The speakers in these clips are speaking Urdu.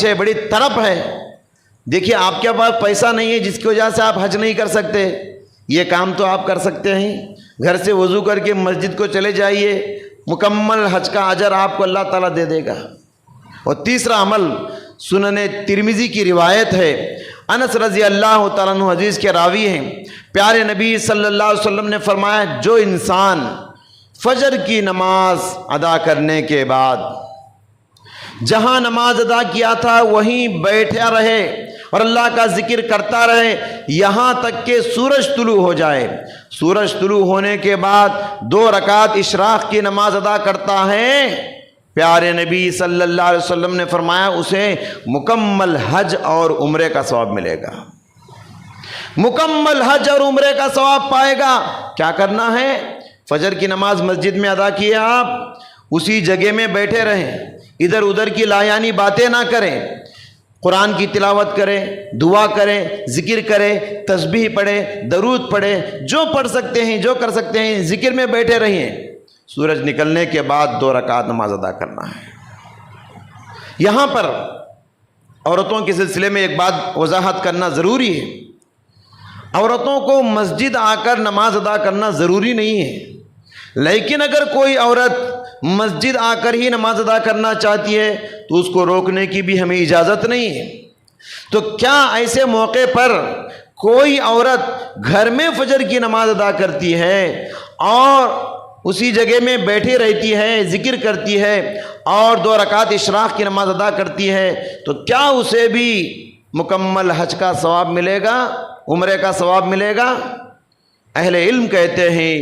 ہے، بڑی طرف ہے۔ دیکھیے آپ کے پاس پیسہ نہیں ہے جس کی وجہ سے آپ حج نہیں کر سکتے، یہ کام تو آپ کر سکتے ہیں، گھر سے وضو کر کے مسجد کو چلے جائیے، مکمل حج کا اجر آپ کو اللہ تعالیٰ دے دے گا۔ اور تیسرا عمل سنن ترمذی کی روایت ہے، انس رضی اللہ تعالیٰ عنہ حدیث کے راوی ہیں، پیارے نبی صلی اللہ علیہ وسلم نے فرمایا جو انسان فجر کی نماز ادا کرنے کے بعد جہاں نماز ادا کیا تھا وہیں بیٹھا رہے اور اللہ کا ذکر کرتا رہے یہاں تک کہ سورج طلوع ہو جائے، سورج طلوع ہونے کے بعد 2 رکعت اشراق کی نماز ادا کرتا ہے، پیارے نبی صلی اللہ علیہ وسلم نے فرمایا اسے مکمل حج اور عمرے کا ثواب ملے گا، مکمل حج اور عمرے کا ثواب پائے گا۔ کیا کرنا ہے؟ فجر کی نماز مسجد میں ادا کیے، آپ اسی جگہ میں بیٹھے رہیں، ادھر ادھر کی لایانی باتیں نہ کریں، قرآن کی تلاوت کریں، دعا کریں، ذکر کریں، تسبیح پڑھیں، درود پڑھیں، جو پڑھ سکتے ہیں جو کر سکتے ہیں، ذکر میں بیٹھے رہیں۔ سورج نکلنے کے بعد 2 رکعت نماز ادا کرنا ہے۔ یہاں پر عورتوں کے سلسلے میں ایک بات وضاحت کرنا ضروری ہے، عورتوں کو مسجد آ کر نماز ادا کرنا ضروری نہیں ہے، لیکن اگر کوئی عورت مسجد آ کر ہی نماز ادا کرنا چاہتی ہے تو اس کو روکنے کی بھی ہمیں اجازت نہیں ہے۔ تو کیا ایسے موقع پر کوئی عورت گھر میں فجر کی نماز ادا کرتی ہے اور اسی جگہ میں بیٹھی رہتی ہے، ذکر کرتی ہے اور 2 رکعت اشراق کی نماز ادا کرتی ہے تو کیا اسے بھی مکمل حج کا ثواب ملے گا، عمرے کا ثواب ملے گا؟ اہل علم کہتے ہیں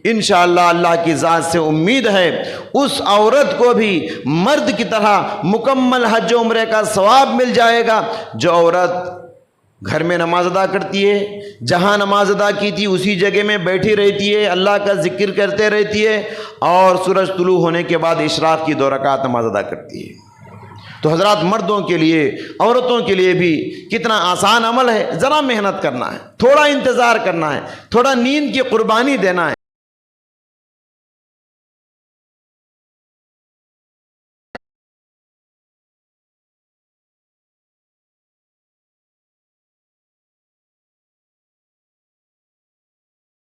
انشاءاللہ اللہ کی ذات سے امید ہے اس عورت کو بھی مرد کی طرح مکمل حج و عمرے کا ثواب مل جائے گا جو عورت گھر میں نماز ادا کرتی ہے، جہاں نماز ادا کی تھی اسی جگہ میں بیٹھی رہتی ہے، اللہ کا ذکر کرتے رہتی ہے اور سورج طلوع ہونے کے بعد اشراق کی 2 رکعت نماز ادا کرتی ہے۔ تو حضرات مردوں کے لیے عورتوں کے لیے بھی کتنا آسان عمل ہے، ذرا محنت کرنا ہے، تھوڑا انتظار کرنا ہے، تھوڑا نیند کی قربانی دینا ہے۔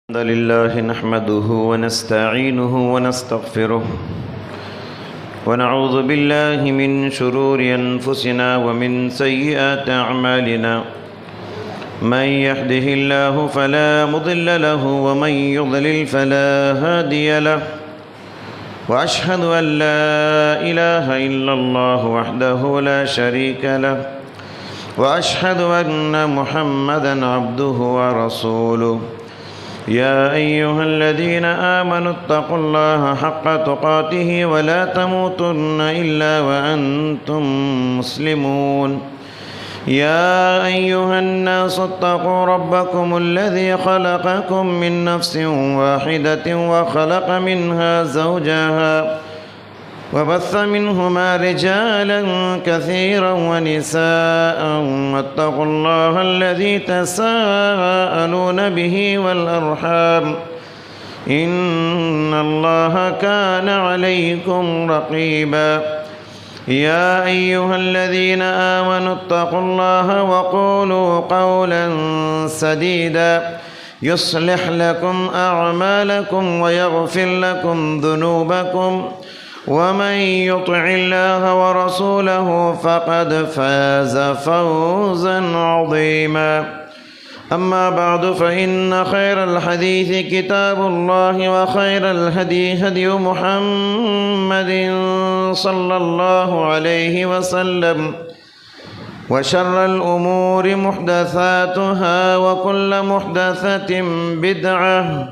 الحمد لله نحمده ونستعينه ونستغفره ونعوذ بالله من شرور أنفسنا ومن سيئات أعمالنا من يهده الله فلا مضل له ومن يضلل فلا هادي له وأشهد أن لا إله إلا الله وحده لا شريك له وأشهد أن محمدًا عبده ورسوله يا أيها الذين آمنوا اتقوا الله حق تقاته ولا تموتن إلا وأنتم مسلمون يا أيها الناس اتقوا ربكم الذي خلقكم من نفس واحدة وخلق منها زوجها وبث منهما رجالا كثيرا ونساء واتقوا الله الذي تساءلون به والأرحام إن الله كان عليكم رقيبا يا أيها الذين آمنوا اتقوا الله وقولوا قولا سديدا يصلح لكم أعمالكم ويغفر لكم ذنوبكم ومن يطع الله ورسوله فقد فاز فوزا عظيما أما بعد فإن خير الحديث كتاب الله وخير الهدي هدي محمد صلى الله عليه وسلم وشر الأمور محدثاتها وكل محدثة بدعة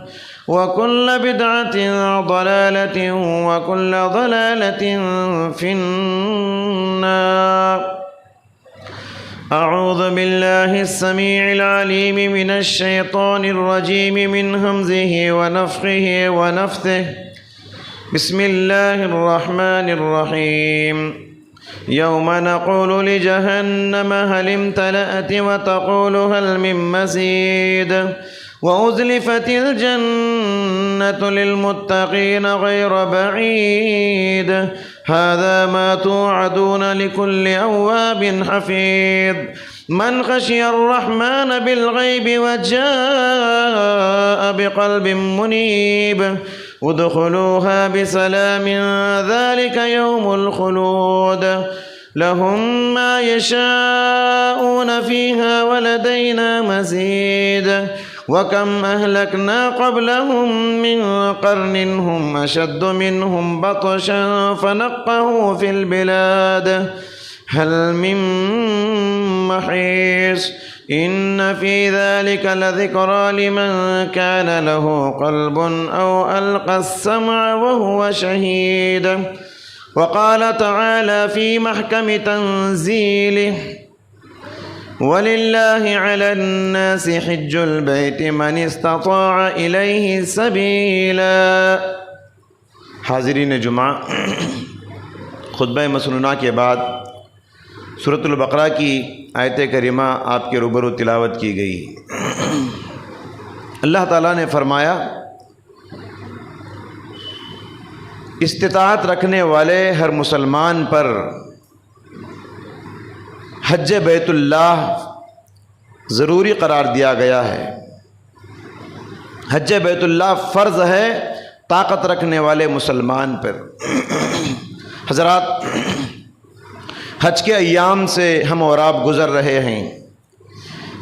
وكل بدعة ضلالة وكل ضلالة في النار أعوذ بالله السميع العليم من الشيطان الرجيم من همزه ونفخه ونفثه بسم الله الرحمن الرحيم يوم نقول لجهنم هل امتلأت وتقول هل من مزيد وأزلفت الجنة والجنة للمتقين غير بعيد هذا ما توعدون لكل أواب حفيظ من خشي الرحمن بالغيب وجاء بقلب منيب ادخلوها بسلام ذلك يوم الخلود لهم ما يشاءون فيها ولدينا مزيد وكم أهلكنا قبلهم من قرن هم أشد منهم بطشا فنقهوا في البلاد هل من محيص إن في ذلك لذكرى لمن كان له قلب أو ألقى السمع وهو شهيد وقال تعالى في محكم تنزيله ولله على الناس حج البيت من استطاع إليه سبيلا. حاضرین جمعہ، خطبہ مسنونہ کے بعد سورۃ البقرہ کی آیت کریمہ آپ کے روبرو تلاوت کی گئی۔ اللہ تعالیٰ نے فرمایا استطاعت رکھنے والے ہر مسلمان پر حج بیت اللہ ضروری قرار دیا گیا ہے۔ حج بیت اللہ فرض ہے طاقت رکھنے والے مسلمان پر۔ حضرات، حج کے ایام سے ہم اور آپ گزر رہے ہیں،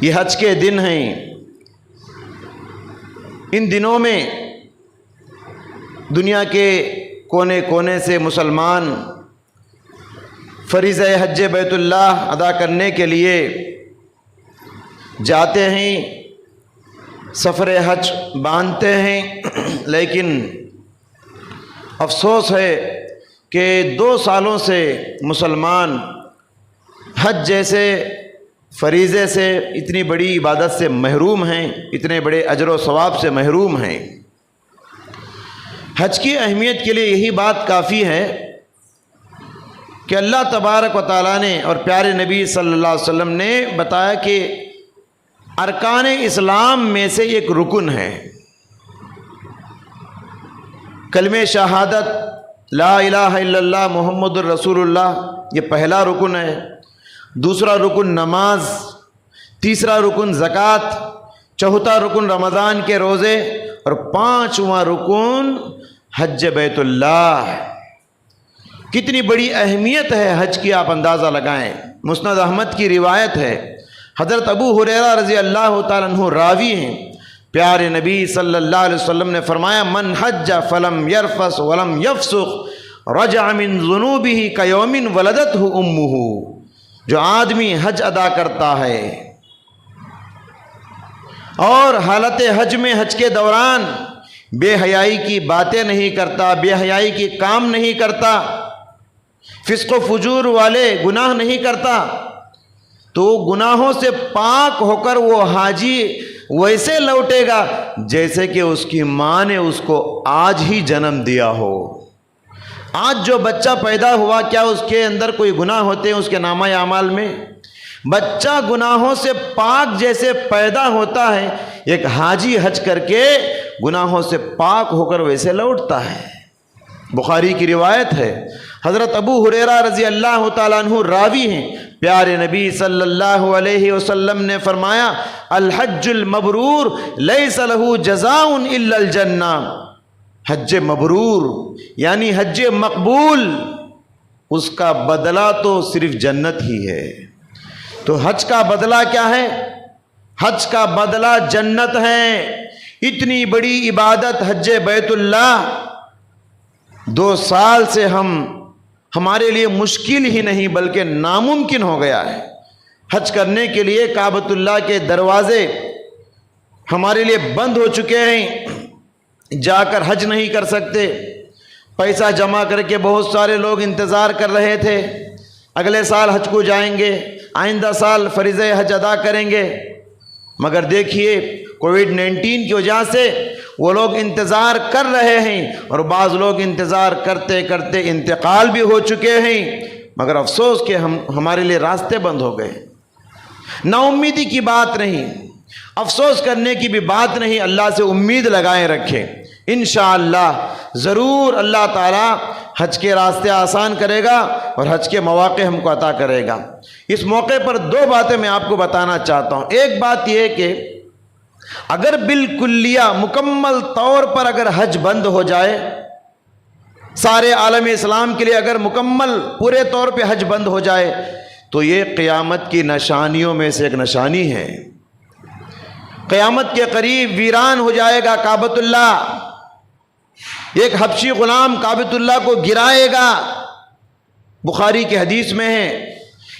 یہ حج کے دن ہیں۔ ان دنوں میں دنیا کے کونے کونے سے مسلمان فریضہ حج بیت اللہ ادا کرنے کے لیے جاتے ہیں، سفر حج باندھتے ہیں، لیکن افسوس ہے کہ 2 سالوں سے مسلمان حج جیسے فریضے سے، اتنی بڑی عبادت سے محروم ہیں، اتنے بڑے اجر و ثواب سے محروم ہیں۔ حج کی اہمیت کے لیے یہی بات کافی ہے کہ اللہ تبارک و تعالیٰ نے اور پیارے نبی صلی اللہ علیہ وسلم نے بتایا کہ ارکان اسلام میں سے ایک رکن ہے کلمہ شہادت لا الہ الا اللہ محمد الرسول اللہ، یہ پہلا رکن ہے۔ دوسرا رکن نماز، تیسرا رکن زکوٰۃ، چوتھا رکن رمضان کے روزے، اور 5واں رکن حج بیت اللہ۔ کتنی بڑی اہمیت ہے حج کی، آپ اندازہ لگائیں۔ مسند احمد کی روایت ہے، حضرت ابو ہریرہ رضی اللہ تعالیٰ عنہ راوی ہیں، پیارے نبی صلی اللہ علیہ وسلم نے فرمایا من حج فلم یرفث ولم یفسق رجع من ذنوبہ کیوم ولدتہ امہ۔ جو آدمی حج ادا کرتا ہے اور حالت حج میں، حج کے دوران بے حیائی کی باتیں نہیں کرتا، بے حیائی کی کام نہیں کرتا، فسق و فجور والے گناہ نہیں کرتا، تو گناہوں سے پاک ہو کر وہ حاجی ویسے لوٹے گا جیسے کہ اس کی ماں نے اس کو آج ہی جنم دیا ہو۔ آج جو بچہ پیدا ہوا، کیا اس کے اندر کوئی گناہ ہوتے ہیں اس کے نامہ اعمال میں؟ بچہ گناہوں سے پاک جیسے پیدا ہوتا ہے، ایک حاجی حج کر کے گناہوں سے پاک ہو کر ویسے لوٹتا ہے۔ بخاری کی روایت ہے، حضرت ابو ہریرہ رضی اللہ تعالیٰ عنہ راوی ہیں، پیارے نبی صلی اللہ علیہ وسلم نے فرمایا الحج المبرور لیس لہ جزاء الا الجنہ۔ حج مبرور یعنی حج مقبول، اس کا بدلہ تو صرف جنت ہی ہے۔ تو حج کا بدلہ کیا ہے؟ حج کا بدلہ جنت ہے۔ اتنی بڑی عبادت حج بیت اللہ 2 سال سے ہمارے لیے مشکل ہی نہیں بلکہ ناممکن ہو گیا ہے۔ حج کرنے کے لیے کعبۃ اللہ کے دروازے ہمارے لیے بند ہو چکے ہیں، جا کر حج نہیں کر سکتے۔ پیسہ جمع کر کے بہت سارے لوگ انتظار کر رہے تھے، اگلے سال حج کو جائیں گے، آئندہ سال فریضہ حج ادا کریں گے، مگر دیکھیے کووڈ-19 کی وجہ سے وہ لوگ انتظار کر رہے ہیں، اور بعض لوگ انتظار کرتے کرتے انتقال بھی ہو چکے ہیں، مگر افسوس کہ ہمارے لیے راستے بند ہو گئے۔ نا امیدی کی بات نہیں، افسوس کرنے کی بھی بات نہیں، اللہ سے امید لگائے رکھیں۔ انشاءاللہ ضرور اللہ تعالیٰ حج کے راستے آسان کرے گا اور حج کے مواقع ہم کو عطا کرے گا۔ اس موقع پر دو باتیں میں آپ کو بتانا چاہتا ہوں۔ ایک بات یہ کہ اگر بالکلیہ مکمل طور پر اگر حج بند ہو جائے، سارے عالم اسلام کے لیے اگر مکمل پورے طور پہ حج بند ہو جائے تو یہ قیامت کی نشانیوں میں سے ایک نشانی ہے۔ قیامت کے قریب ویران ہو جائے گا کعبۃ اللہ، ایک حبشی غلام کعبۃ اللہ کو گرائے گا، بخاری کی حدیث میں ہے۔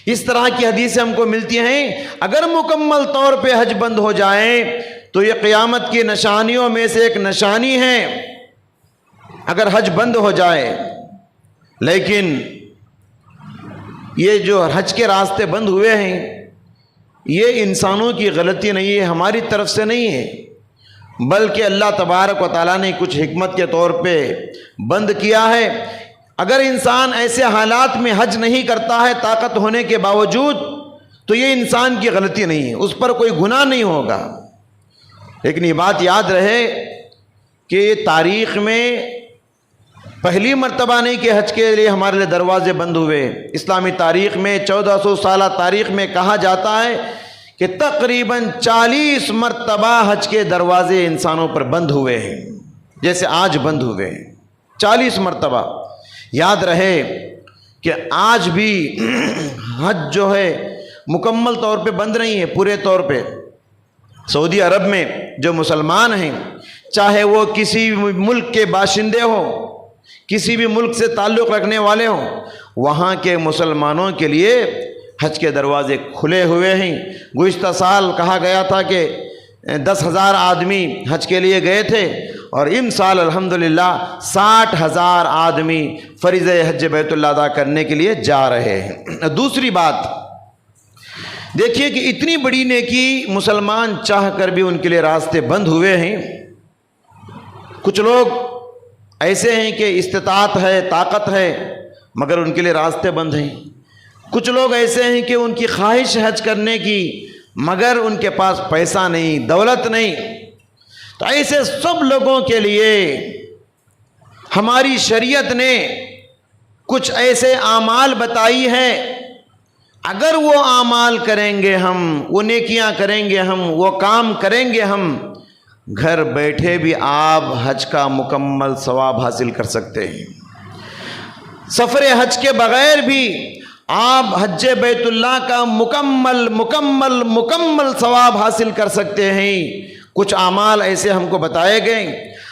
اس طرح کی حدیثیں ہم کو ملتی ہیں۔ اگر مکمل طور پہ حج بند ہو جائیں تو یہ قیامت کی نشانیوں میں سے ایک نشانی ہے اگر حج بند ہو جائے۔ لیکن یہ جو حج کے راستے بند ہوئے ہیں یہ انسانوں کی غلطی نہیں ہے، ہماری طرف سے نہیں ہے، بلکہ اللہ تبارک و تعالیٰ نے کچھ حکمت کے طور پہ بند کیا ہے۔ اگر انسان ایسے حالات میں حج نہیں کرتا ہے طاقت ہونے کے باوجود تو یہ انسان کی غلطی نہیں ہے، اس پر کوئی گناہ نہیں ہوگا۔ لیکن یہ بات یاد رہے کہ تاریخ میں پہلی مرتبہ نہیں کہ حج کے لیے ہمارے لیے دروازے بند ہوئے۔ اسلامی تاریخ میں 1400 سالہ تاریخ میں کہا جاتا ہے کہ تقریباً 40 مرتبہ حج کے دروازے انسانوں پر بند ہوئے ہیں، جیسے آج بند ہوئے ہیں 40 مرتبہ۔ یاد رہے کہ آج بھی حج جو ہے مکمل طور پہ بند نہیں ہے، پورے طور پہ۔ سعودی عرب میں جو مسلمان ہیں، چاہے وہ کسی ملک کے باشندے ہوں، کسی بھی ملک سے تعلق رکھنے والے ہوں، وہاں کے مسلمانوں کے لیے حج کے دروازے کھلے ہوئے ہیں۔ گزشتہ سال کہا گیا تھا کہ 10,000 آدمی حج کے لیے گئے تھے اور ان سال الحمدللہ 60,000 آدمی فریضہ حج بیت اللہ ادا کرنے کے لیے جا رہے ہیں۔ دوسری بات دیکھیے کہ اتنی بڑی نیکی مسلمان چاہ کر بھی ان کے لیے راستے بند ہوئے ہیں۔ کچھ لوگ ایسے ہیں کہ استطاعت ہے، طاقت ہے، مگر ان کے لیے راستے بند ہیں۔ کچھ لوگ ایسے ہیں کہ ان کی خواہش حج کرنے کی، مگر ان کے پاس پیسہ نہیں، دولت نہیں۔ تو ایسے سب لوگوں کے لیے ہماری شریعت نے کچھ ایسے اعمال بتائی ہیں، اگر وہ اعمال کریں گے ہم، وہ نیکیاں کریں گے ہم، وہ کام کریں گے ہم، گھر بیٹھے بھی آپ حج کا مکمل ثواب حاصل کر سکتے ہیں۔ سفر حج کے بغیر بھی آپ حج بیت اللہ کا مکمل ثواب حاصل کر سکتے ہیں۔ کچھ اعمال ایسے ہم کو بتائے گئے،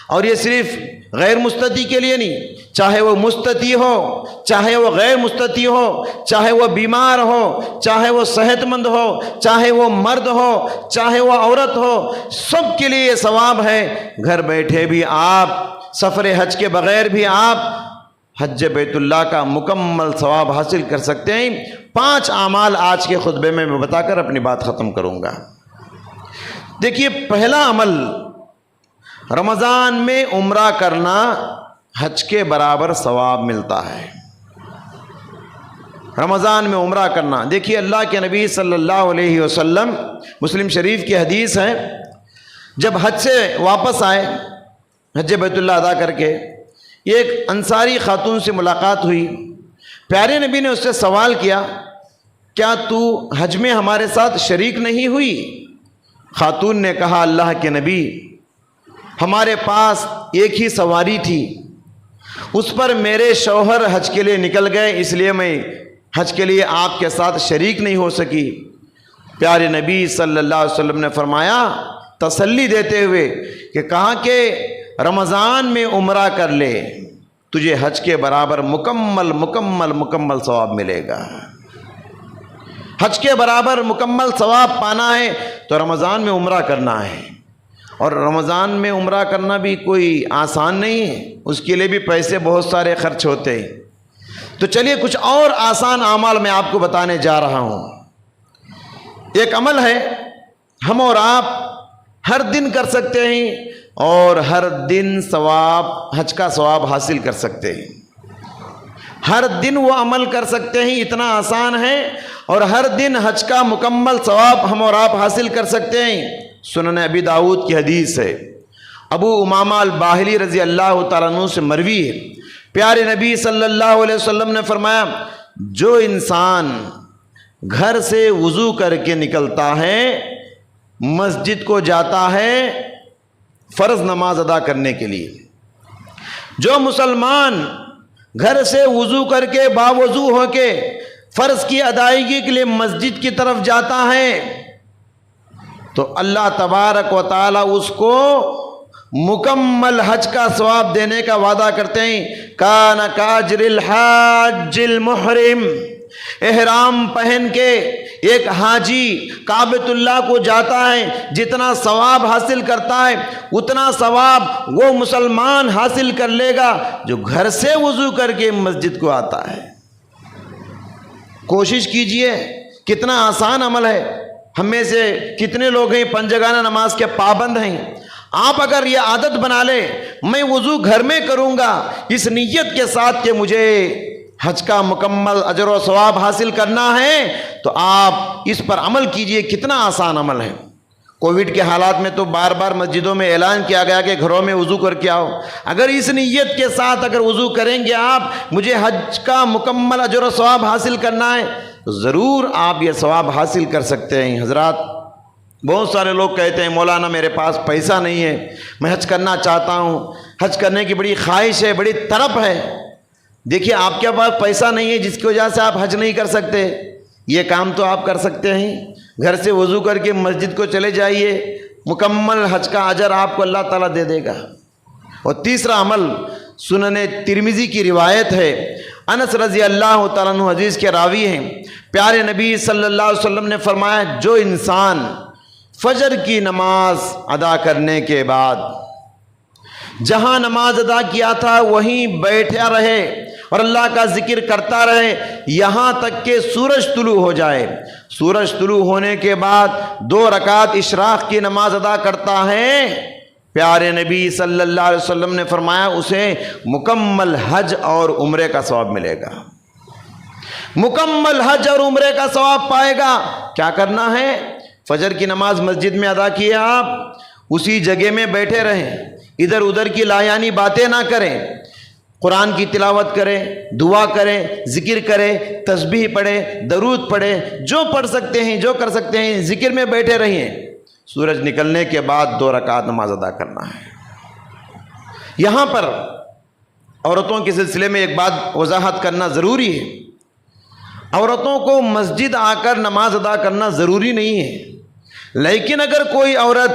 اور یہ صرف غیر مستطیع کے لیے نہیں، چاہے وہ مستطیع ہو، چاہے وہ غیر مستطیع ہو، چاہے وہ بیمار ہو، چاہے وہ صحت مند ہو، چاہے وہ مرد ہو، چاہے وہ عورت ہو، سب کے لیے یہ ثواب ہے۔ گھر بیٹھے بھی آپ، سفر حج کے بغیر بھی آپ حج بیت اللہ کا مکمل ثواب حاصل کر سکتے ہیں۔ 5 اعمال آج کے خطبے میں بتا کر اپنی بات ختم کروں گا۔ دیکھیے، پہلا عمل رمضان میں عمرہ کرنا، حج کے برابر ثواب ملتا ہے۔ رمضان میں عمرہ کرنا، دیکھیے اللہ کے نبی صلی اللہ علیہ وسلم، مسلم شریف کی حدیث ہے، جب حج سے واپس آئے، حج بیت اللہ ادا کر کے، ایک انصاری خاتون سے ملاقات ہوئی۔ پیارے نبی نے اس سے سوال کیا، کیا تو حج میں ہمارے ساتھ شریک نہیں ہوئی؟ خاتون نے کہا، اللہ کے نبی، ہمارے پاس ایک ہی سواری تھی، اس پر میرے شوہر حج کے لیے نکل گئے، اس لیے میں حج کے لیے آپ کے ساتھ شریک نہیں ہو سکی۔ پیارے نبی صلی اللہ علیہ وسلم نے فرمایا تسلی دیتے ہوئے کہ کہا کہ رمضان میں عمرہ کر لے، تجھے حج کے برابر مکمل ثواب ملے گا۔ حج کے برابر مکمل ثواب پانا ہے تو رمضان میں عمرہ کرنا ہے، اور رمضان میں عمرہ کرنا بھی کوئی آسان نہیں ہے، اس کے لیے بھی پیسے بہت سارے خرچ ہوتے ہیں۔ تو چلیے کچھ اور آسان اعمال میں آپ کو بتانے جا رہا ہوں۔ ایک عمل ہے ہم اور آپ ہر دن کر سکتے ہیں، اور ہر دن ثواب، حج کا ثواب حاصل کر سکتے ہیں۔ ہر دن وہ عمل کر سکتے ہیں، اتنا آسان ہے، اور ہر دن حج کا مکمل ثواب ہم اور آپ حاصل کر سکتے ہیں۔ سنن ابی داؤد کی حدیث ہے، ابو امامہ الباہلی رضی اللہ تعالیٰ عنہ سے مروی ہے، پیارے نبی صلی اللہ علیہ وسلم نے فرمایا جو انسان گھر سے وضو کر کے نکلتا ہے، مسجد کو جاتا ہے فرض نماز ادا کرنے کے لیے، جو مسلمان گھر سے وضو کر کے باوضو ہو کے فرض کی ادائیگی کے لیے مسجد کی طرف جاتا ہے تو اللہ تبارک و تعالی اس کو مکمل حج کا ثواب دینے کا وعدہ کرتے ہیں۔ کان کاجر الحاج المحرم، احرام پہن کے ایک حاجی کعبۃ اللہ کو جاتا ہے، جتنا ثواب حاصل کرتا ہے اتنا ثواب وہ مسلمان حاصل کر لے گا جو گھر سے وضو کر کے مسجد کو آتا ہے۔ کوشش کیجئے، کتنا آسان عمل ہے۔ ہم میں سے کتنے لوگ ہیں پنجگانہ نماز کے پابند ہیں؟ آپ اگر یہ عادت بنا لے، میں وضو گھر میں کروں گا اس نیت کے ساتھ کہ مجھے حج کا مکمل اجر و ثواب حاصل کرنا ہے، تو آپ اس پر عمل کیجئے، کتنا آسان عمل ہے۔ کووڈ کے حالات میں تو بار بار مسجدوں میں اعلان کیا گیا کہ گھروں میں وضو کر کے آؤ۔ اگر اس نیت کے ساتھ اگر وضو کریں گے آپ، مجھے حج کا مکمل اجر و ثواب حاصل کرنا ہے، تو ضرور آپ یہ ثواب حاصل کر سکتے ہیں۔ حضرات، بہت سارے لوگ کہتے ہیں مولانا میرے پاس پیسہ نہیں ہے، میں حج کرنا چاہتا ہوں، حج کرنے کی بڑی خواہش ہے، بڑی طلب ہے۔ دیکھیے، آپ کے پاس پیسہ نہیں ہے جس کی وجہ سے آپ حج نہیں کر سکتے، یہ کام تو آپ کر سکتے ہیں۔ گھر سے وضو کر کے مسجد کو چلے جائیے، مکمل حج کا اجر آپ کو اللہ تعالیٰ دے دے گا۔ اور تیسرا عمل سنن ترمذی کی روایت ہے، انس رضی اللہ تعالیٰ عنہ حدیث کے راوی ہیں، پیارے نبی صلی اللہ علیہ وسلم نے فرمایا جو انسان فجر کی نماز ادا کرنے کے بعد جہاں نماز ادا کیا تھا وہیں بیٹھا رہے اور اللہ کا ذکر کرتا رہے یہاں تک کہ سورج طلوع ہو جائے، سورج طلوع ہونے کے بعد 2 رکعت اشراق کی نماز ادا کرتا ہے، پیارے نبی صلی اللہ علیہ وسلم نے فرمایا اسے مکمل حج اور عمرے کا ثواب ملے گا، مکمل حج اور عمرے کا ثواب پائے گا۔ کیا کرنا ہے؟ فجر کی نماز مسجد میں ادا کیے، آپ اسی جگہ میں بیٹھے رہیں، ادھر ادھر کی لایانی باتیں نہ کریں، قرآن کی تلاوت کریں، دعا کریں، ذکر کریں، تسبیح پڑھیں، درود پڑھیں، جو پڑھ سکتے ہیں جو کر سکتے ہیں، ذکر میں بیٹھے رہیں۔ سورج نکلنے کے بعد 2 رکعت نماز ادا کرنا ہے۔ یہاں پر عورتوں کے سلسلے میں ایک بات وضاحت کرنا ضروری ہے، عورتوں کو مسجد آ کر نماز ادا کرنا ضروری نہیں ہے، لیکن اگر کوئی عورت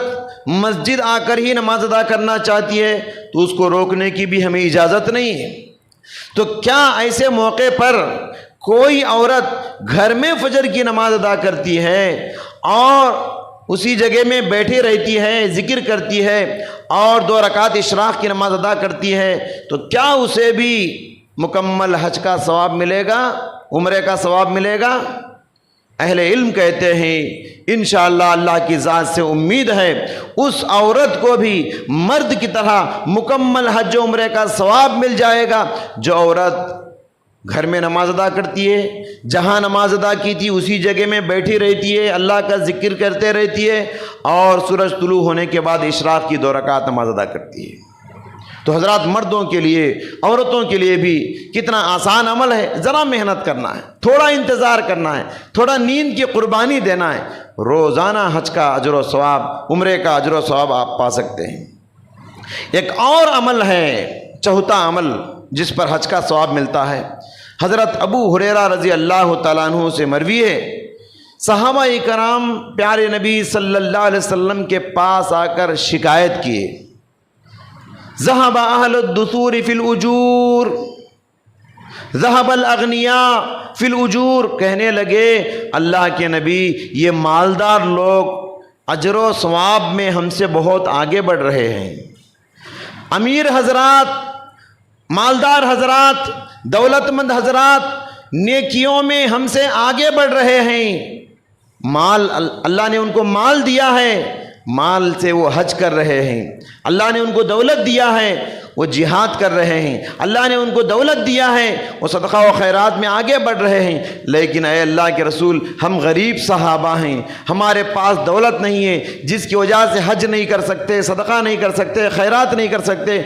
مسجد آ کر ہی نماز ادا کرنا چاہتی ہے تو اس کو روکنے کی بھی ہمیں اجازت نہیں ہے۔ تو کیا ایسے موقع پر کوئی عورت گھر میں فجر کی نماز ادا کرتی ہے اور اسی جگہ میں بیٹھی رہتی ہے، ذکر کرتی ہے اور 2 رکعت اشراق کی نماز ادا کرتی ہے، تو کیا اسے بھی مکمل حج کا ثواب ملے گا، عمرے کا ثواب ملے گا؟ اہل علم کہتے ہیں انشاءاللہ اللہ کی ذات سے امید ہے اس عورت کو بھی مرد کی طرح مکمل حج و عمرے کا ثواب مل جائے گا جو عورت گھر میں نماز ادا کرتی ہے، جہاں نماز ادا کی تھی اسی جگہ میں بیٹھی رہتی ہے، اللہ کا ذکر کرتے رہتی ہے اور سورج طلوع ہونے کے بعد اشراق کی 2 رکعت نماز ادا کرتی ہے۔ تو حضرات، مردوں کے لیے عورتوں کے لیے بھی کتنا آسان عمل ہے، ذرا محنت کرنا ہے، تھوڑا انتظار کرنا ہے، تھوڑا نیند کی قربانی دینا ہے، روزانہ حج کا اجر و ثواب، عمرے کا اجر و ثواب آپ پا سکتے ہیں۔ ایک اور عمل ہے، چوتھا عمل جس پر حج کا ثواب ملتا ہے، حضرت ابو ہریرہ رضی اللہ تعالیٰ عنہ سے مروی ہے، صحابہ کرام پیارے نبی صلی اللہ علیہ وسلم کے پاس آ کر شکایت کیے، ذهب اہل الدثور فی الاجور، ذهب الاغنیاء فی الاجور، کہنے لگے اللہ کے نبی یہ مالدار لوگ اجر و ثواب میں ہم سے بہت آگے بڑھ رہے ہیں، امیر حضرات، مالدار حضرات، دولت مند حضرات نیکیوں میں ہم سے آگے بڑھ رہے ہیں، مال اللہ نے ان کو مال دیا ہے، مال سے وہ حج کر رہے ہیں، اللہ نے ان کو دولت دیا ہے، وہ جہاد کر رہے ہیں، اللہ نے ان کو دولت دیا ہے، وہ صدقہ و خیرات میں آگے بڑھ رہے ہیں، لیکن اے اللہ کے رسول ہم غریب صحابہ ہیں، ہمارے پاس دولت نہیں ہے جس کی وجہ سے حج نہیں کر سکتے، صدقہ نہیں کر سکتے، خیرات نہیں کر سکتے،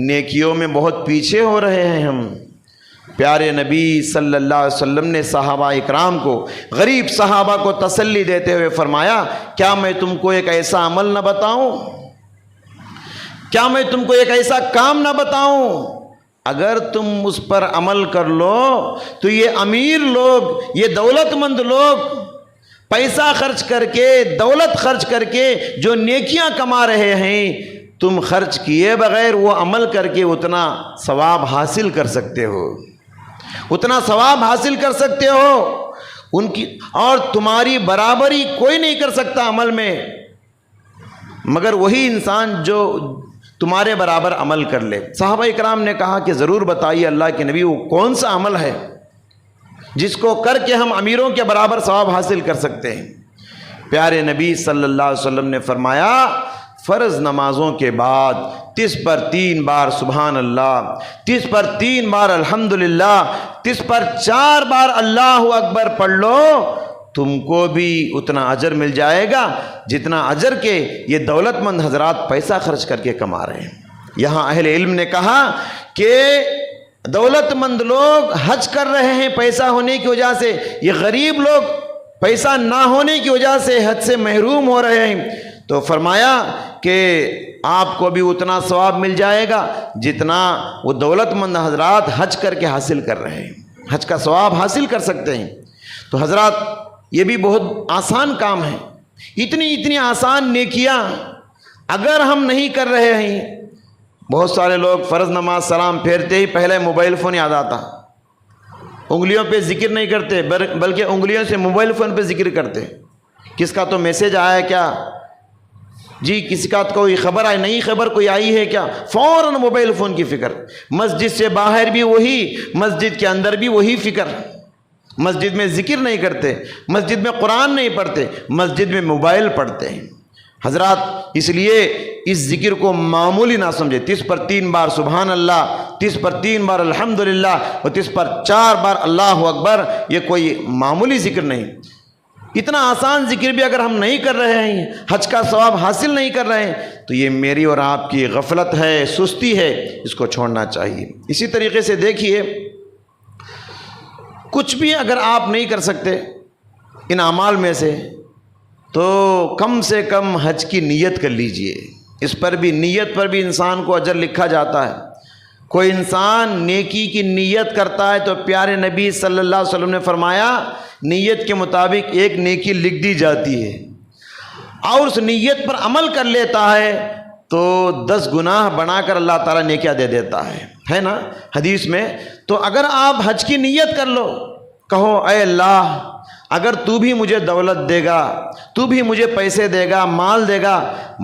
نیکیوں میں بہت پیچھے ہو رہے ہیں ہم۔ پیارے نبی صلی اللہ علیہ وسلم نے صحابہ اکرام کو، غریب صحابہ کو تسلی دیتے ہوئے فرمایا، کیا میں تم کو ایک ایسا عمل نہ بتاؤں، کیا میں تم کو ایک ایسا کام نہ بتاؤں، اگر تم اس پر عمل کر لو تو یہ امیر لوگ، یہ دولت مند لوگ پیسہ خرچ کر کے، دولت خرچ کر کے جو نیکیاں کما رہے ہیں، تم خرچ کیے بغیر وہ عمل کر کے اتنا ثواب حاصل کر سکتے ہو، اتنا ثواب حاصل کر سکتے ہو ان کی، اور تمہاری برابری کوئی نہیں کر سکتا عمل میں مگر وہی انسان جو تمہارے برابر عمل کر لے۔ صحابہ اکرام نے کہا کہ ضرور بتائیے اللہ کے نبی، وہ کون سا عمل ہے جس کو کر کے ہم امیروں کے برابر ثواب حاصل کر سکتے ہیں؟ پیارے نبی صلی اللہ علیہ وسلم نے فرمایا، فرض نمازوں کے بعد 30 پر 3 بار سبحان اللہ، 30 پر 3 بار الحمدللہ، 30 پر 4 بار اللہ اکبر پڑھ لو، تم کو بھی اتنا اجر مل جائے گا جتنا اجر کے یہ دولت مند حضرات پیسہ خرچ کر کے کما رہے ہیں۔ یہاں اہل علم نے کہا کہ دولت مند لوگ حج کر رہے ہیں پیسہ ہونے کی وجہ سے، یہ غریب لوگ پیسہ نہ ہونے کی وجہ سے حج سے محروم ہو رہے ہیں، تو فرمایا کہ آپ کو بھی اتنا ثواب مل جائے گا جتنا وہ دولت مند حضرات حج کر کے حاصل کر رہے ہیں، حج کا ثواب حاصل کر سکتے ہیں۔ تو حضرات یہ بھی بہت آسان کام ہے، اتنی آسان نیکیاں اگر ہم نہیں کر رہے ہیں۔ بہت سارے لوگ فرض نماز سلام پھیرتے ہی پہلے موبائل فون یاد آتا، انگلیوں پہ ذکر نہیں کرتے بلکہ انگلیوں سے موبائل فون پہ ذکر کرتے، کس کا تو میسج آیا ہے کیا جی، کسی کا کوئی خبر آئی، نئی خبر کوئی آئی ہے کیا، فوراً موبائل فون کی فکر، مسجد سے باہر بھی وہی، مسجد کے اندر بھی وہی فکر، مسجد میں ذکر نہیں کرتے، مسجد میں قرآن نہیں پڑھتے، مسجد میں موبائل پڑھتے ہیں۔ حضرات اس لیے اس ذکر کو معمولی نہ سمجھے، 30 پر 3 بار سبحان اللہ، 30 پر 3 بار الحمدللہ اور 30 پر 4 بار اللہ اکبر، یہ کوئی معمولی ذکر نہیں۔ اتنا آسان ذکر بھی اگر ہم نہیں کر رہے ہیں، حج کا ثواب حاصل نہیں کر رہے ہیں، تو یہ میری اور آپ کی غفلت ہے، سستی ہے، اس کو چھوڑنا چاہیے۔ اسی طریقے سے دیکھیے، کچھ بھی اگر آپ نہیں کر سکتے ان اعمال میں سے، تو کم سے کم حج کی نیت کر لیجئے، اس پر بھی، نیت پر بھی انسان کو اجر لکھا جاتا ہے۔ کوئی انسان نیکی کی نیت کرتا ہے تو پیارے نبی صلی اللہ علیہ وسلم نے فرمایا نیت کے مطابق ایک نیکی لکھ دی جاتی ہے، اور اس نیت پر عمل کر لیتا ہے تو 10 گناہ بنا کر اللہ تعالیٰ نیکیاں دے دیتا ہے نا حدیث میں۔ تو اگر آپ حج کی نیت کر لو، کہو اے اللہ اگر تو بھی مجھے دولت دے گا، تو بھی مجھے پیسے دے گا، مال دے گا،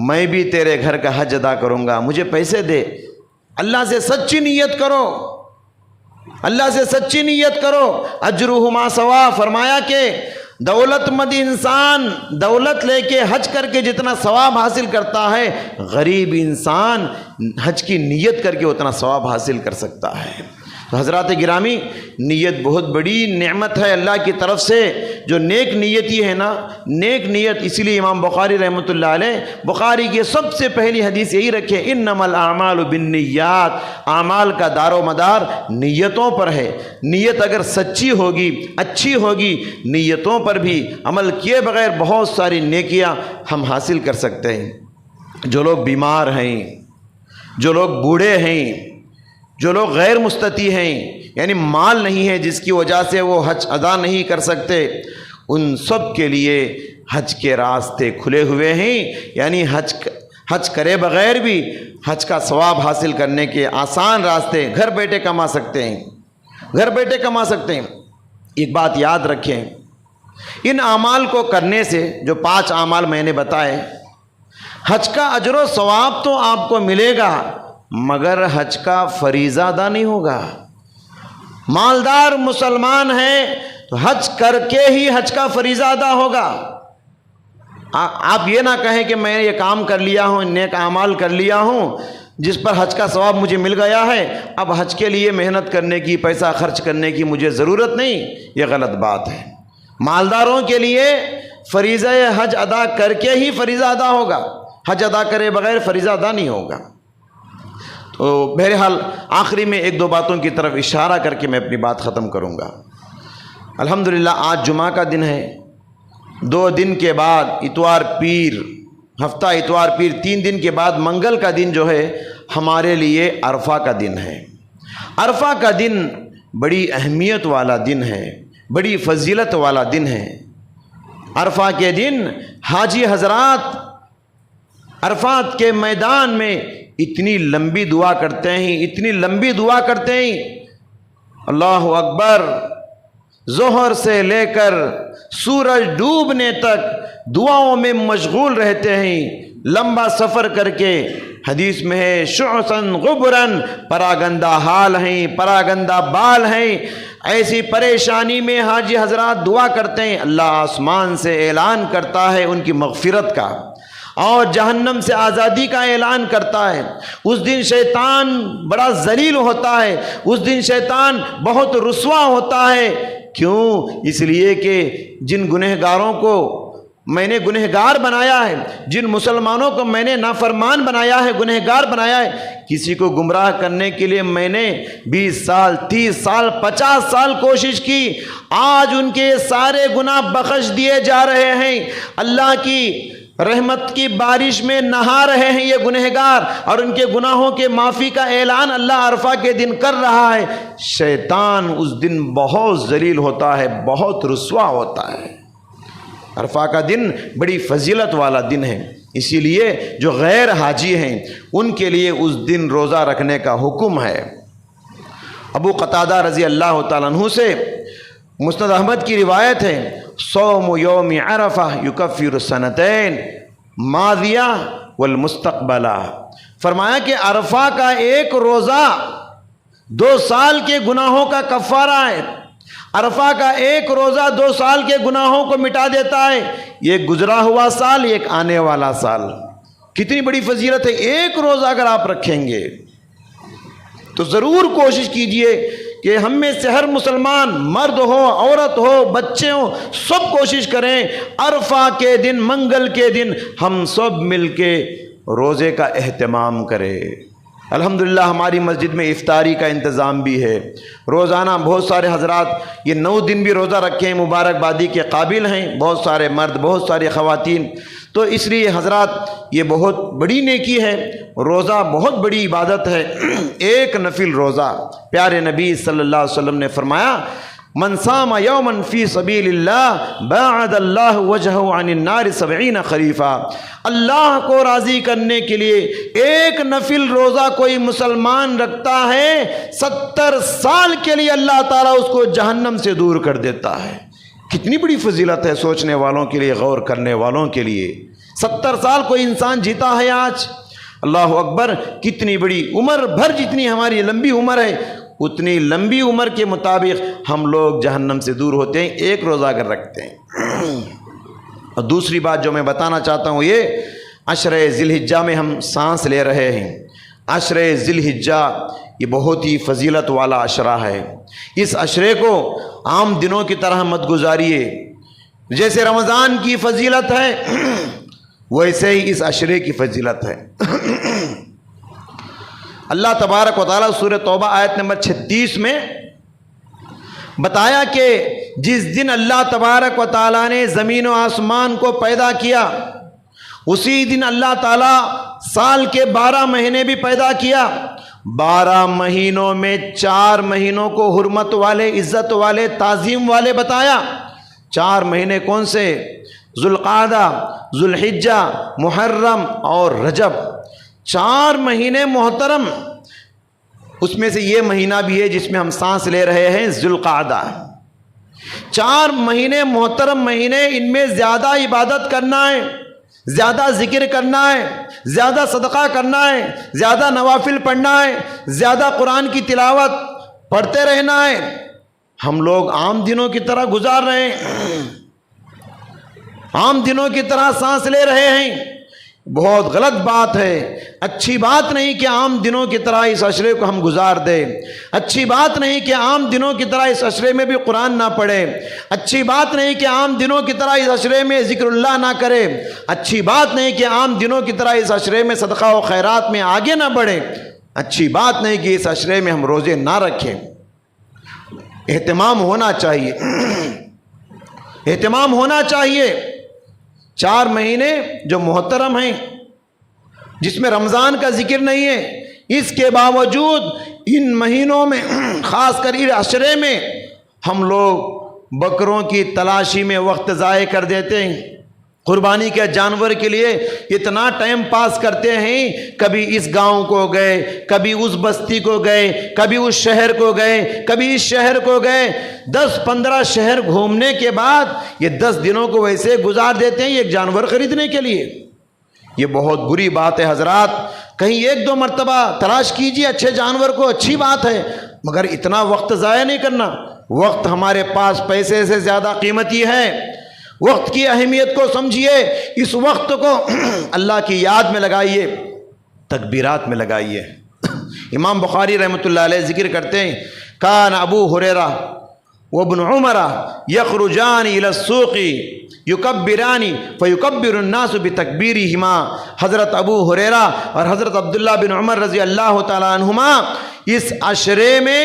میں بھی تیرے گھر کا حج ادا کروں گا، مجھے پیسے دے۔ اللہ سے سچی نیت کرو، اللہ سے سچی نیت کرو، اجرہما سوا، فرمایا کہ دولت مند انسان دولت لے کے حج کر کے جتنا ثواب حاصل کرتا ہے، غریب انسان حج کی نیت کر کے اتنا ثواب حاصل کر سکتا ہے۔ تو حضرات گرامی، نیت بہت بڑی نعمت ہے اللہ کی طرف سے، جو نیک نیتی ہے نا، نیک نیت، اسی لیے امام بخاری رحمۃ اللہ علیہ بخاری کی سب سے پہلی حدیث یہی رکھے، انما الاعمال بالنیات، اعمال کا دار و مدار نیتوں پر ہے۔ نیت اگر سچی ہوگی، اچھی ہوگی، نیتوں پر بھی عمل کیے بغیر بہت ساری نیکیاں ہم حاصل کر سکتے ہیں۔ جو لوگ بیمار ہیں، جو لوگ بوڑھے ہیں، جو لوگ غیر مستطیع ہیں، یعنی مال نہیں ہے جس کی وجہ سے وہ حج ادا نہیں کر سکتے، ان سب کے لیے حج کے راستے کھلے ہوئے ہیں، یعنی حج کرے بغیر بھی حج کا ثواب حاصل کرنے کے آسان راستے گھر بیٹھے کما سکتے ہیں، گھر بیٹھے کما سکتے ہیں۔ ایک بات یاد رکھیں، ان اعمال کو کرنے سے، جو 5 اعمال میں نے بتائے، حج کا اجر و ثواب تو آپ کو ملے گا، مگر حج کا فریضہ ادا نہیں ہوگا۔ مالدار مسلمان ہے تو حج کر کے ہی حج کا فریضہ ادا ہوگا۔ آپ یہ نہ کہیں کہ میں یہ کام کر لیا ہوں، نیک اعمال کر لیا ہوں، جس پر حج کا ثواب مجھے مل گیا ہے، اب حج کے لیے محنت کرنے کی، پیسہ خرچ کرنے کی مجھے ضرورت نہیں، یہ غلط بات ہے۔ مالداروں کے لیے فریضہ حج ادا کر کے ہی فریضہ ادا ہوگا، حج ادا کرے بغیر فریضہ ادا نہیں ہوگا۔ تو بہرحال آخری میں ایک دو باتوں کی طرف اشارہ کر کے میں اپنی بات ختم کروں گا۔ الحمدللہ آج جمعہ کا دن ہے، 2 دن کے بعد اتوار پیر، ہفتہ اتوار پیر، 3 دن کے بعد منگل کا دن جو ہے ہمارے لیے عرفہ کا دن ہے۔ عرفہ کا دن بڑی اہمیت والا دن ہے، بڑی فضیلت والا دن ہے۔ عرفہ کے دن حاجی حضرات عرفات کے میدان میں اتنی لمبی دعا کرتے ہیں، اتنی لمبی دعا کرتے ہیں، اللہ اکبر، ظہر سے لے کر سورج ڈوبنے تک دعاؤں میں مشغول رہتے ہیں، لمبا سفر کر کے۔ حدیث میں ہے شعثاً غبراً، پراگندہ حال ہیں، پراگندہ بال ہیں۔ ایسی پریشانی میں حاجی حضرات دعا کرتے ہیں، اللہ آسمان سے اعلان کرتا ہے ان کی مغفرت کا اور جہنم سے آزادی کا اعلان کرتا ہے۔ اس دن شیطان بڑا ذلیل ہوتا ہے، اس دن شیطان بہت رسوا ہوتا ہے۔ کیوں؟ اس لیے کہ جن گنہگاروں کو میں نے گنہگار بنایا ہے، جن مسلمانوں کو میں نے نافرمان بنایا ہے، گنہگار بنایا ہے، کسی کو گمراہ کرنے کے لیے میں نے 20 سال 30 سال 50 سال کوشش کی، آج ان کے سارے گناہ بخش دیے جا رہے ہیں۔ اللہ کی رحمت کی بارش میں نہا رہے ہیں یہ گنہگار، اور ان کے گناہوں کے معافی کا اعلان اللہ عرفہ کے دن کر رہا ہے۔ شیطان اس دن بہت ذلیل ہوتا ہے، بہت رسوا ہوتا ہے۔ عرفہ کا دن بڑی فضیلت والا دن ہے، اسی لیے جو غیر حاجی ہیں ان کے لیے اس دن روزہ رکھنے کا حکم ہے۔ ابو قتادہ رضی اللہ تعالیٰ عنہ سے مسند احمد کی روایت ہے، صوم یوم عرفہ یکفر السنتین ماضیہ والمستقبلہ، فرمایا کہ عرفہ کا ایک روزہ 2 سال کے گناہوں کا کفارہ ہے۔ عرفہ کا ایک روزہ 2 سال کے گناہوں کو مٹا دیتا ہے، ایک گزرا ہوا سال، ایک آنے والا سال۔ کتنی بڑی فضیلت ہے! ایک روزہ اگر آپ رکھیں گے تو ضرور کوشش کیجئے کہ ہم میں سے ہر مسلمان، مرد ہو عورت ہو بچے ہوں، سب کوشش کریں عرفہ کے دن، منگل کے دن ہم سب مل کے روزے کا اہتمام کریں۔ الحمدللہ ہماری مسجد میں افطاری کا انتظام بھی ہے، روزانہ بہت سارے حضرات یہ 9 دن بھی روزہ رکھیں، مبارکبادی کے قابل ہیں، بہت سارے مرد، بہت ساری خواتین۔ تو اس لیے حضرات یہ بہت بڑی نیکی ہے، روزہ بہت بڑی عبادت ہے۔ ایک نفل روزہ، پیارے نبی صلی اللہ علیہ وسلم نے فرمایا، من صام یوما فی سبیل اللہ باعد اللہ وجہہ عن النار 70 خریفا۔ اللہ کو راضی کرنے کے لیے ایک نفل روزہ کوئی مسلمان رکھتا ہے، 70 سال کے لیے اللہ تعالیٰ اس کو جہنم سے دور کر دیتا ہے۔ کتنی بڑی فضیلت ہے سوچنے والوں کے لیے، غور کرنے والوں کے لیے۔ 70 سال کوئی انسان جیتا ہے آج، اللہ اکبر! کتنی بڑی عمر بھر، جتنی ہماری لمبی عمر ہے اتنی لمبی عمر کے مطابق ہم لوگ جہنم سے دور ہوتے ہیں ایک روزہ اگر رکھتے ہیں۔ اور دوسری بات جو میں بتانا چاہتا ہوں، یہ عشر ذی الحجہ میں ہم سانس لے رہے ہیں۔ عشر ذی الحجہ یہ بہت ہی فضیلت والا عشرہ ہے، اس عشرے کو عام دنوں کی طرح مت گزاریے۔ جیسے رمضان کی فضیلت ہے ویسے ہی اس عشرے کی فضیلت ہے۔ اللہ تبارک و تعالیٰ سورہ توبہ آیت نمبر 36 میں بتایا کہ جس دن اللہ تبارک و تعالیٰ نے زمین و آسمان کو پیدا کیا، اسی دن اللہ تعالیٰ سال کے 12 مہینے بھی پیدا کیا۔ 12 مہینوں میں 4 مہینوں کو حرمت والے، عزت والے، تعظیم والے بتایا۔ 4 مہینے کون سے؟ ذوالقعدہ، ذوالحجہ، محرم اور رجب۔ 4 مہینے محترم، اس میں سے یہ مہینہ بھی ہے جس میں ہم سانس لے رہے ہیں، ذوالقعدہ۔ 4 مہینے محترم مہینے، ان میں زیادہ عبادت کرنا ہے، زیادہ ذکر کرنا ہے، زیادہ صدقہ کرنا ہے، زیادہ نوافل پڑھنا ہے، زیادہ قرآن کی تلاوت پڑھتے رہنا ہے۔ ہم لوگ عام دنوں کی طرح گزار رہے ہیں، عام دنوں کی طرح سانس لے رہے ہیں۔ بہت غلط بات ہے. اچھی بات نہیں کہ عام دنوں کی طرح اس عشرے کو ہم گزار دیں. اچھی بات نہیں کہ عام دنوں کی طرح اس عشرے میں بھی قرآن نہ پڑھے. اچھی بات نہیں کہ عام دنوں کی طرح اس عشرے میں ذکر اللہ نہ کرے. اچھی بات نہیں کہ عام دنوں کی طرح اس عشرے میں صدقہ و خیرات میں آگے نہ بڑھے. اچھی بات نہیں کہ اس عشرے میں ہم روزے نہ رکھیں. اہتمام ہونا چاہیے، اہتمام ہونا چاہیے. 4 مہینے جو محترم ہیں، جس میں رمضان کا ذکر نہیں ہے، اس کے باوجود ان مہینوں میں خاص کر اس عشرے میں ہم لوگ بکروں کی تلاشی میں وقت ضائع کر دیتے ہیں. قربانی کے جانور کے لیے اتنا ٹائم پاس کرتے ہیں. کبھی اس گاؤں کو گئے، کبھی اس بستی کو گئے، کبھی اس شہر کو گئے، کبھی اس شہر کو گئے. 10-15 شہر گھومنے کے بعد یہ 10 دنوں کو ویسے گزار دیتے ہیں ایک جانور خریدنے کے لیے. یہ بہت بری بات ہے حضرات. کہیں 1-2 مرتبہ تلاش کیجئے اچھے جانور کو، اچھی بات ہے، مگر اتنا وقت ضائع نہیں کرنا. وقت ہمارے پاس پیسے سے زیادہ قیمتی ہے. وقت کی اہمیت کو سمجھیے. اس وقت کو اللہ کی یاد میں لگائیے، تکبیرات میں لگائیے. امام بخاری رحمۃ اللہ علیہ ذکر کرتے ہیں، کان ابو ہریرہ وابن عمر یخرجان الی السوق یکبران فیکبر الناس بتکبیرہما. حضرت ابو ہریرہ اور حضرت عبداللہ بن عمر رضی اللہ تعالیٰ عنہما اس عشرے میں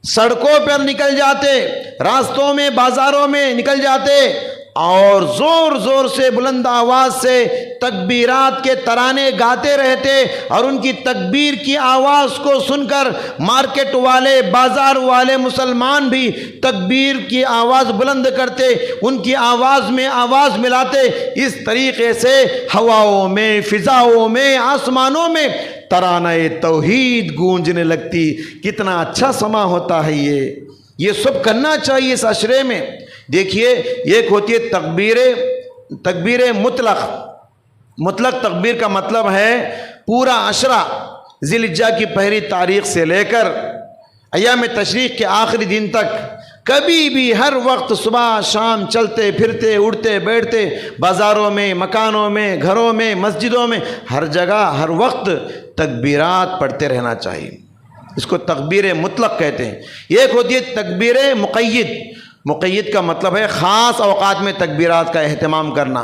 سڑکوں پر نکل جاتے، راستوں میں، بازاروں میں نکل جاتے اور زور زور سے بلند آواز سے تکبیرات کے ترانے گاتے رہتے. اور ان کی تکبیر کی آواز کو سن کر مارکیٹ والے، بازار والے مسلمان بھی تکبیر کی آواز بلند کرتے، ان کی آواز میں آواز ملاتے. اس طریقے سے ہواؤں میں، فضاؤں میں، آسمانوں میں ترانہ توحید گونجنے لگتی. کتنا اچھا سما ہوتا ہے یہ سب کرنا چاہیے اس عشرے میں. دیکھیے، ایک ہوتی ہے تکبیر مطلق تکبیر کا مطلب ہے پورا عشرہ ذی الحجہ کی پہلی تاریخ سے لے کر ایام تشریق کے آخری دن تک کبھی بھی ہر وقت صبح شام چلتے پھرتے اٹھتے بیٹھتے بازاروں میں، مکانوں میں، گھروں میں، مسجدوں میں، ہر جگہ ہر وقت تکبیرات پڑھتے رہنا چاہیے. اس کو تکبیر مطلق کہتے ہیں. ایک ہوتی ہے تکبیر مقید کا مطلب ہے خاص اوقات میں تکبیرات کا اہتمام کرنا.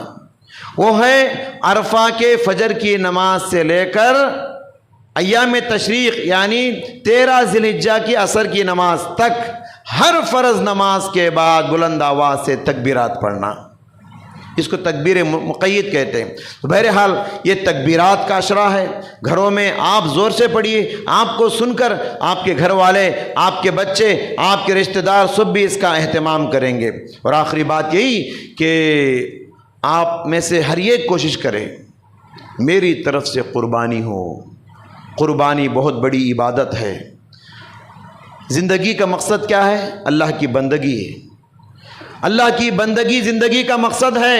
وہ ہے عرفہ کے فجر کی نماز سے لے کر ایام تشریق یعنی 13 ذی الحجہ کی عصر کی نماز تک ہر فرض نماز کے بعد بلند آواز سے تکبیرات پڑھنا. اس کو تکبیر مقید کہتے ہیں. تو بہرحال یہ تکبیرات کا عشرہ ہے. گھروں میں آپ زور سے پڑھیے. آپ کو سن کر آپ کے گھر والے، آپ کے بچے، آپ کے رشتہ دار سب بھی اس کا اہتمام کریں گے. اور آخری بات یہی کہ آپ میں سے ہر ایک کوشش کرے میری طرف سے قربانی ہو. قربانی بہت بڑی عبادت ہے. زندگی کا مقصد کیا ہے؟ اللہ کی بندگی ہے. اللہ کی بندگی زندگی کا مقصد ہے.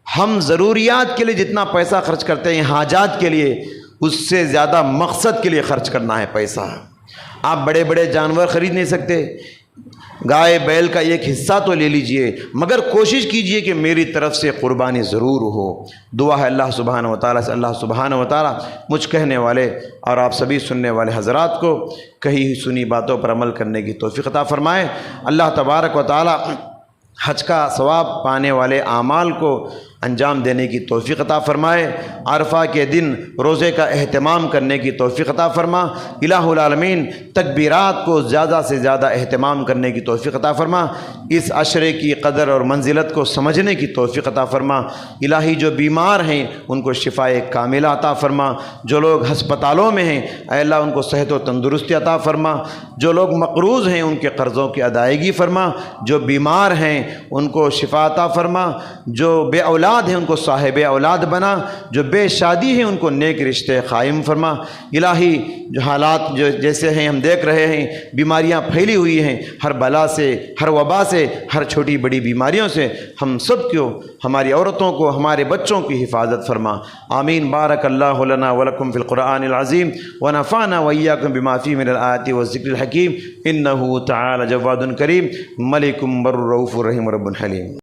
ہم ضروریات کے لیے جتنا پیسہ خرچ کرتے ہیں حاجات کے لیے، اس سے زیادہ مقصد کے لیے خرچ کرنا ہے پیسہ. آپ بڑے بڑے جانور خرید نہیں سکتے، گائے بیل کا ایک حصہ تو لے لیجئے، مگر کوشش کیجئے کہ میری طرف سے قربانی ضرور ہو. دعا ہے اللہ سبحانہ و تعالیٰ سے، اللہ سبحانہ و تعالیٰ مجھ کہنے والے اور آپ سبھی سننے والے حضرات کو کہی ہوئی سنی باتوں پر عمل کرنے کی توفیق عطا فرمائے. اللہ تبارک و تعالیٰ حج کا ثواب پانے والے اعمال کو انجام دینے کی توفیق عطا فرمائے. عرفہ کے دن روزے کا اہتمام کرنے کی توفیق عطا فرما. الہ العالمین تکبیرات کو زیادہ سے زیادہ اہتمام کرنے کی توفیق عطا فرما. اس عشرے کی قدر اور منزلت کو سمجھنے کی توفیق عطا فرما. الہی جو بیمار ہیں ان کو شفائے کاملہ عطا فرما. جو لوگ ہسپتالوں میں ہیں اے اللہ ان کو صحت و تندرستی عطا فرما. جو لوگ مقروض ہیں ان کے قرضوں کی ادائیگی فرما. جو بیمار ہیں ان کو شفا عطا فرما. جو بے اولاد ہیں ان کو صاحب اولاد بنا. جو بے شادی ہیں ان کو نیک رشتے قائم فرما. الہی جو حالات جو جیسے ہیں ہم دیکھ رہے ہیں، بیماریاں پھیلی ہوئی ہیں، ہر بلا سے، ہر وبا سے، ہر چھوٹی بڑی بیماریوں سے ہم سب کو، ہماری عورتوں کو، ہمارے بچوں کی حفاظت فرما. آمین. بارک اللہ لنا ولکم فی القرآن العظیم ونفعنا وإیاکم بما فیہ من الآیات والذکر الحکیم. انہ تعالی جواد کریم ملک بر رؤوف رحیم رب حلیم.